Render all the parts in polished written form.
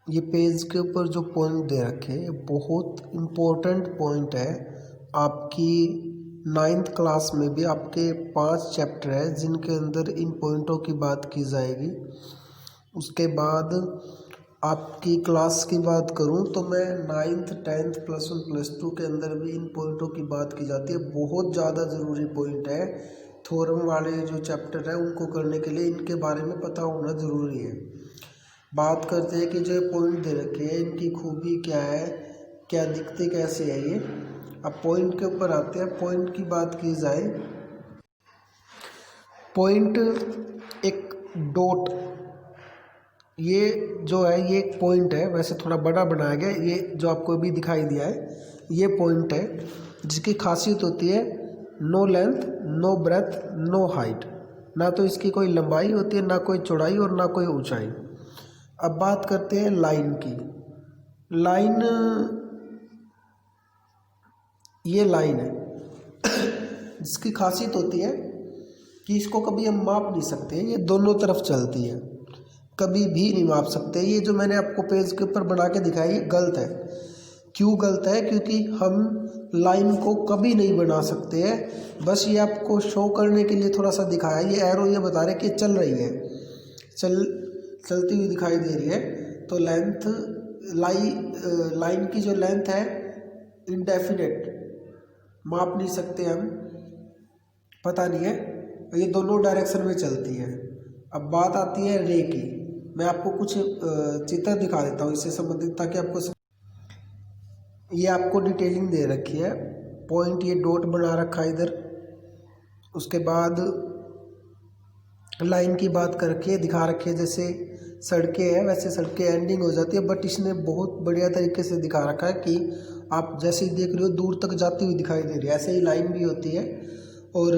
ये पेज के ऊपर जो पॉइंट दे रखे हैं ये बहुत इम्पोर्टेंट पॉइंट है। आपकी 9th क्लास में भी आपके 5 चैप्टर है जिनके अंदर इन पॉइंटों की बात की जाएगी। उसके बाद आपकी क्लास की बात करूं तो मैं 9th 10th +1 +2 के अंदर भी इन पॉइंटों की बात की जाती है। बहुत ज़्यादा ज़रूरी पॉइंट है। थ्योरम वाले जो चैप्टर है उनको करने के लिए इनके बारे में पता होना ज़रूरी है। बात करते हैं कि जो पॉइंट दे रखे हैं इनकी खूबी क्या है, क्या दिखते कैसे है ये। अब पॉइंट के ऊपर आते हैं। पॉइंट की बात की जाए, पॉइंट एक डॉट, ये जो है ये एक पॉइंट है, वैसे थोड़ा बड़ा बनाया गया। ये जो आपको अभी दिखाई दिया है ये पॉइंट है जिसकी खासियत होती है no length, no breadth, no height. ना तो इसकी कोई लंबाई होती है, ना कोई चौड़ाई और ना कोई ऊंचाई। अब बात करते हैं लाइन की। लाइन, ये लाइन है जिसकी खासियत होती है कि इसको कभी हम माप नहीं सकते, ये दोनों तरफ चलती है, कभी भी नहीं माप सकते। ये जो मैंने आपको पेज के ऊपर बना के दिखाया ये गलत है। क्यों गलत है? क्योंकि हम लाइन को कभी नहीं बना सकते हैं। बस ये आपको शो करने के लिए थोड़ा सा दिखाया। ये एरो ये बता रहे कि चल रही है, चलती हुई दिखाई दे रही है। तो लेंथ लाइन की जो लेंथ है इनडेफिनेट, माप नहीं सकते हम, पता नहीं है। ये दोनों डायरेक्शन में चलती है। अब बात आती है रे की। मैं आपको कुछ चित्र दिखा देता हूँ इससे संबंधित, ताकि आपको ये आपको डिटेलिंग दे रखी है। पॉइंट ये डॉट बना रखा है इधर। उसके बाद लाइन की बात करके दिखा रखी है, जैसे सड़कें हैं वैसे सड़कें एंडिंग हो जाती है। बट इसने बहुत बढ़िया तरीके से दिखा रखा है कि आप जैसे ही देख रहे हो दूर तक जाती हुई दिखाई दे रही है, ऐसे ही लाइन भी होती है। और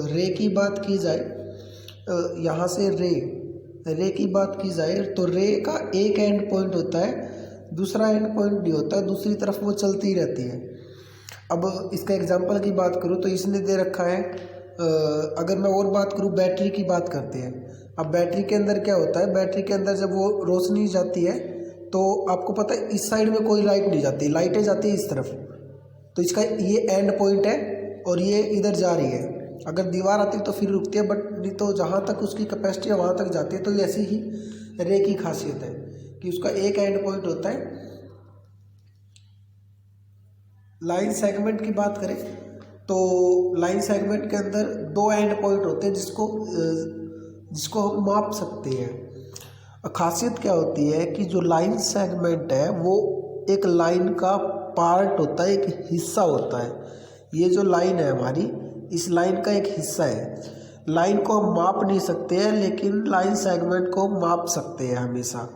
रे की बात की जाए, यहाँ से रे की बात की जाए तो रे का एक एंड पॉइंट होता है, दूसरा एंड पॉइंट नहीं होता, दूसरी तरफ वो चलती रहती है। अब इसका एग्जांपल की बात करूँ तो इसने दे रखा है, अगर मैं और बात करूँ बैटरी की बात करते हैं। अब बैटरी के अंदर क्या होता है, बैटरी के अंदर जब वो रोशनी जाती है तो आपको पता है इस साइड में कोई लाइट नहीं जाती, लाइटें जाती है इस तरफ। तो इसका ये एंड पॉइंट है और ये इधर जा रही है। अगर दीवार आती है तो फिर रुकती है, बट नहीं तो जहाँ तक उसकी कैपेसिटी है वहाँ तक जाती है। तो ऐसी ही रे की खासियत है कि उसका एक एंड पॉइंट होता है। लाइन सेगमेंट की बात करें तो लाइन सेगमेंट के अंदर 2 एंड पॉइंट होते हैं जिसको हम माप सकते हैं। खासियत क्या होती है कि जो लाइन सेगमेंट है वो एक लाइन का पार्ट होता है, एक हिस्सा होता है। ये जो लाइन है हमारी, इस लाइन का एक हिस्सा है। लाइन को हम माप नहीं सकते हैं, लेकिन लाइन सेगमेंट को माप सकते हैं हमेशा।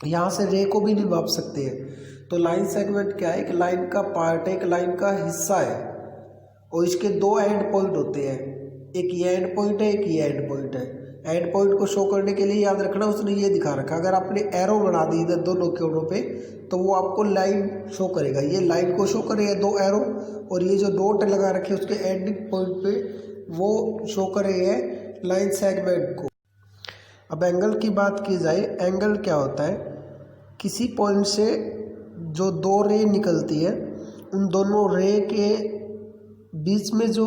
यहाँ से रे को भी नहीं माप सकते हैं। तो लाइन सेगमेंट क्या है, एक लाइन का पार्ट है, एक लाइन का हिस्सा है और इसके 2 एंड पॉइंट होते हैं। एक ये एंड पॉइंट है, एक ये एंड पॉइंट है। एंड पॉइंट को शो करने के लिए याद रखना उसने ये दिखा रखा, अगर आपने एरो बना दी इधर दोनों कोनों पे तो वो आपको लाइन शो करेगा। ये लाइन को शो करेगा 2 एरो, और ये जो डॉट लगा रखे उसके एंडिंग पॉइंट पे वो शो करेगा लाइन सेगमेंट को। अब एंगल की बात की जाए, एंगल क्या होता है, किसी पॉइंट से जो 2 रे निकलती है उन दोनों रे के बीच में जो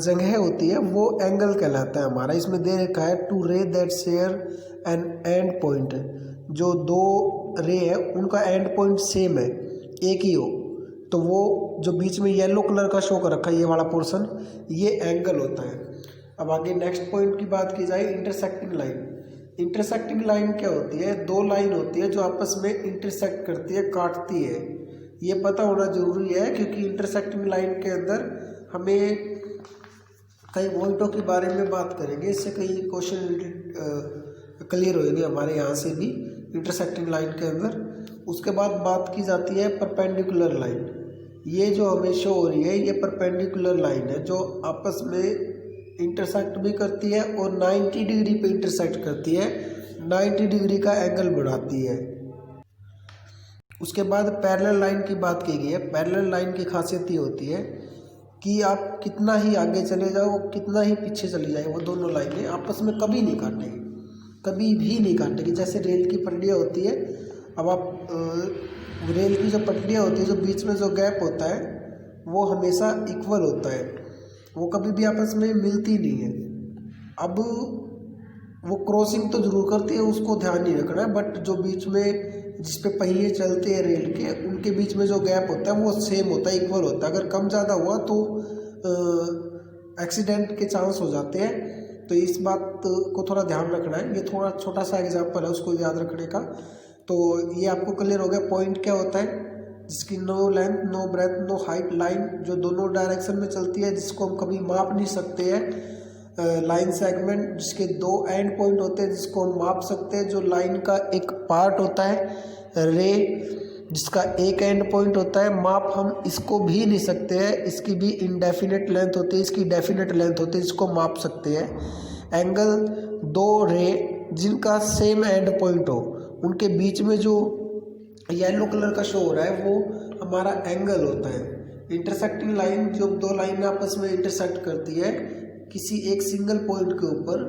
जगह होती है वो एंगल कहलाता है हमारा। इसमें दे रखा है 2 ray that share an end point. जो 2 रे है उनका एंड पॉइंट सेम है, एक ही हो, तो वो जो बीच में येलो कलर का शो कर रखा है ये वाला पोर्शन, ये एंगल होता है। अब आगे नेक्स्ट पॉइंट की बात की जाए, इंटरसेक्टिंग लाइन। इंटरसेक्टिंग लाइन क्या होती है, 2 लाइन होती है जो आपस में इंटरसेक्ट करती है, काटती है। ये पता होना जरूरी है क्योंकि इंटरसेक्टिंग लाइन के अंदर हमें कई पॉइंटों के बारे में बात करेंगे, इससे कई क्वेश्चन क्लियर होंगे हमारे यहाँ से भी इंटरसेक्टिंग लाइन के अंदर। उसके बाद बात की जाती है परपेंडिकुलर लाइन। ये जो हमें शो हो रही है ये परपेंडिकुलर लाइन है जो आपस में इंटरसेक्ट भी करती है और 90 डिग्री पे इंटरसेक्ट करती है, 90 डिग्री का एंगल बढ़ाती है। उसके बाद पैरेलल लाइन की बात की गई है। पैरेलल लाइन की खासियत ये होती है कि आप कितना ही आगे चले जाओ, कितना ही पीछे चली जाए, वो दोनों लाइनें आपस में कभी नहीं काटेंगी, कभी भी नहीं काटेगी। जैसे रेल की पटरियाँ होती है, अब आप रेल की जो पटरियाँ होती है, जो बीच में जो गैप होता है वो हमेशा इक्वल होता है, वो कभी भी आपस में मिलती नहीं है। अब वो क्रॉसिंग तो जरूर करती है, उसको ध्यान नहीं रखना है, बट जो बीच में जिस पे पहिए चलते हैं रेल के, उनके बीच में जो गैप होता है वो सेम होता है, इक्वल होता है। अगर कम ज़्यादा हुआ तो एक्सीडेंट के चांस हो जाते हैं। तो इस बात को थोड़ा ध्यान रखना है। ये थोड़ा छोटा सा एग्जाम्पल है, उसको याद रखने का। तो ये आपको क्लियर हो गया पॉइंट क्या होता है, जिसकी no length no breadth no height line जो दोनों डायरेक्शन में चलती है, जिसको हम कभी माप नहीं सकते हैं। लाइन सेगमेंट जिसके दो एंड पॉइंट होते हैं, जिसको हम माप सकते हैं। जो लाइन का एक पार्ट होता है रे, जिसका एक एंड पॉइंट होता है। माप हम इसको भी नहीं सकते हैं, इसकी भी इनडेफिनेट लेंथ होती है, इसकी डेफिनेट लेंथ होती है, जिसको माप सकते हैं। एंगल, दो रे जिनका सेम एंड पॉइंट हो, उनके बीच में जो येलो कलर का शो हो रहा है वो हमारा एंगल होता है। इंटरसेक्टिंग लाइन, जो दो लाइन आपस में इंटरसेक्ट करती है किसी एक सिंगल पॉइंट के ऊपर,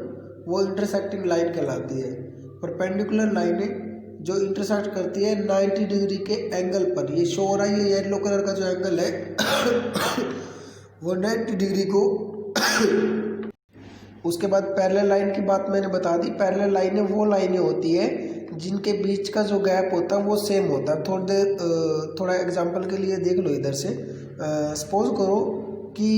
वो इंटरसेक्टिंग लाइन कहलाती है। परपेंडिकुलर लाइनें जो इंटरसेक्ट करती है 90 डिग्री के एंगल पर, ये शो हो रहा है, ये येलो कलर का जो एंगल है वो 90 डिग्री को उसके बाद पैरेलल लाइन की बात मैंने बता दी। पैरेलल लाइनें वो लाइनें होती है जिनके बीच का जो गैप होता है वो सेम होता है। थोड़ा एग्जांपल के लिए देख लो इधर से। सपोज करो कि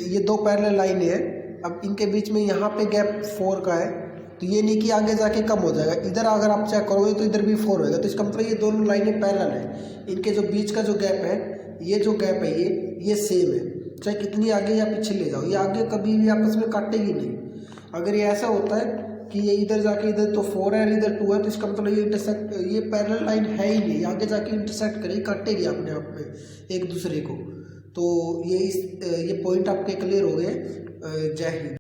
ये दो पैरेलल लाइनें हैं, अब इनके बीच में यहाँ पे गैप 4 का है, तो ये नहीं कि आगे जाके कम हो जाएगा। इधर अगर आप चेक करोगे तो इधर भी 4 होगा, तो इसका मतलब ये दोनों लाइनें पैरेलल हैं। इनके जो बीच का जो गैप है, ये जो गैप है ये सेम है, चाहे कितनी आगे या पीछे ले जाओ, ये आगे कभी भी आपस में काटेगी नहीं। अगर ये ऐसा होता है कि ये इधर जाके इधर तो 4 है और इधर 2 है, तो इसका मतलब ये पैरेलल लाइन है ही नहीं, आगे जाके इंटरसेक्ट करेगी, काटेगी अपने आप में एक दूसरे को। तो ये पॉइंट आपके क्लियर हो गए। जय हिंद।